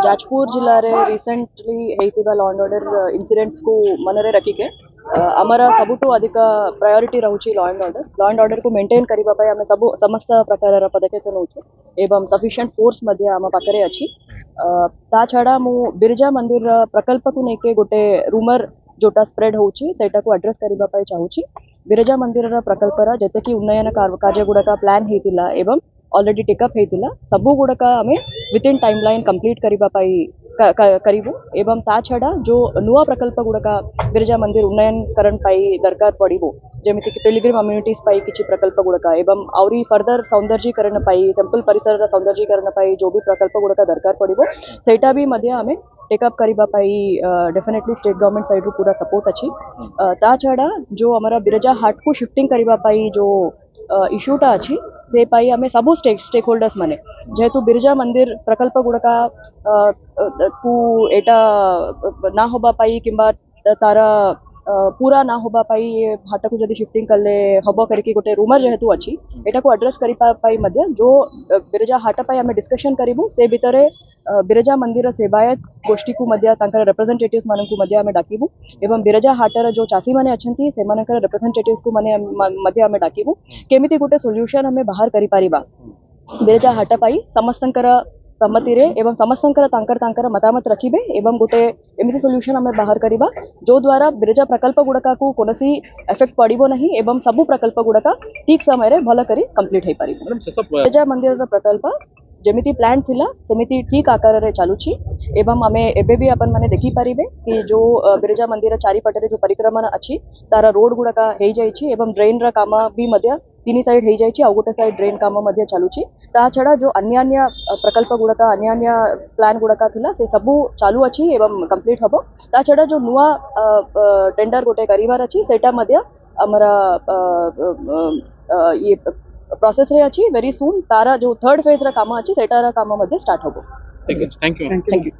जाजपुर जिले में रिसेंटली होता लॉ एंड ऑर्डर इनसीडेंट्स को मनरे रखिके आमर सबुठु अधिक प्रायोरिटी रोचे लॉ एंड ऑर्डर को मेंटेन करने आम सब समस्त प्रकार पदक्षेप नौचु एवं सफिशिएंट फोर्स मध्य आम पाखे अच्छी ता छड़ा मु बिरजा मंदिर प्रकल्प को लेके गोटे रूमर जोटा स्प्रेड होची सेटा को एड्रेस करबा पाई चाहूची बिरजा मंदिर प्रकल्पर जते कि उन्नयन कार्य गुड़ाक प्लान होता एवं ऑलरेडी टेकअप होता सबू गुड़ाक आम विथ इन टाइमलाइन कंप्लीट करबा पाई करिबु एवं ता छड़ा जो नुआ प्रकल्प गुड़ाक बिरजा मंदिर उन्नयनकरण पाई दरकार पड़िबो जेमिति कि पिलग्रिम अम्युनिटीज पाई किछि प्रकल्प गुड़ाक एवं आउरी फर्दर सौंदर्यीकरण पाई टेम्पल परिसर सौंदर्यीकरण पाई जो भी प्रकल्प गुड़ाक दरकार पड़िबो सेटा भी मध्य आमे टेकअप करबा पाई डेफिनेटली स्टेट गवर्नमेंट साइड पूरा सपोर्ट अच्छी ता छड़ा जो हमारा बिरजा हाट को शिफ्टिंग करबा पाई जो इश्यूटा अच्छी से पाई आमे सबू स्टेक होल्डर्स माने जेहेतु बिरजा मंदिर प्रकल्प गुड़ाका को एटा ना होबा पाई किंबा तारा पूरा ना होबा पाई हाट को जदि शिफ्टिंग कले हब करके गोटे रूमर जेहेतु अच्छी एटा को एड्रेस करि पाई मध्य जो बिरजा हाट पाई आमे डिस्कशन करिबु से भितरे बिरजा मंदिर सेवायत गोष्ठी को मध्य तांकर रिप्रेजेंटेटिव्स मानन को मध्य आमे डाकिबु एवं बिरजा हाटर जो चासी माने अछंती से मानकर रिप्रेजेंटेटिव्स को माने मध्य आमे डाकिबु केमिति गोटे सॉल्यूशन हमें बाहर करि पारिबा बिरजा हाट पाई समस्तंकर सम्मति रे एवं समस्तंकर तांकर तांकर मतामत रखिबे एवं गोटे एमिति सॉल्यूशन हमें बाहर करिबा जो द्वारा बिरजा प्रकल्प गुड़ाका को कोनसी इफेक्ट पड़िबो नहीं एवं सबु प्रकल्प गुड़ाका ठीक समय रे भल करी कंप्लीट हे पारिबो बिरजा मंदिर प्रकल्प जमिति प्लान थिला सेमिति ठीक आकार रे चालुची एवं आमे एबे भी अपन माने देखि पारिबे कि जो बिरजा मंदिर चारि पटरे जो परिक्रमा अछि तारा रोड गुड़ाका हे जाइछि एवं ड्रेन रा काम भी मध्य तीन साइड हे जाइछि आ गोटे साइड ड्रेन काम मध्य चालुची ता छड़ा जो अन्य प्रकल्प गुड़ाका अन्य प्लान गुड़ाका थिला से सबु चालू अछि एवं कंप्लीट हबो ता छड़ा जो नुआ टेंडर गोटे करिवार अछि सेटा मध्य हमरा ये प्रोसेस रे अछि वेरी सून तारा जो थर्ड फेज रा काम अछि सेटा रा काम मध्य स्टार्ट हबो। Thank you.